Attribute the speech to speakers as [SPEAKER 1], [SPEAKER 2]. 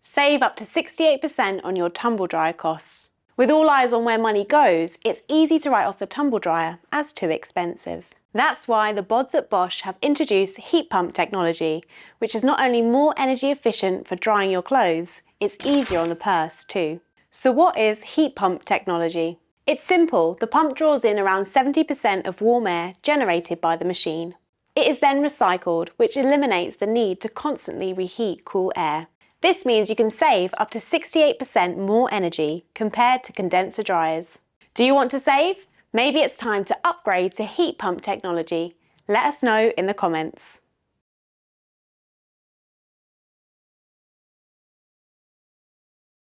[SPEAKER 1] Save up to 68% on your tumble dryer costs. With all eyes on where money goes, it's easy to write off the tumble dryer as too expensive. That's why the bods at Bosch have introduced heat pump technology, which is not only more energy efficient for drying your clothes, it's easier on the purse too. So what is heat pump technology? It's simple. The pump draws in around 70% of warm air generated by the machine. It is then recycled, which eliminates the need to constantly reheat cool air. This means you can save up to 68% more energy compared to condenser dryers. Do you want to save? Maybe it's time to upgrade to heat pump technology. Let us know in the comments.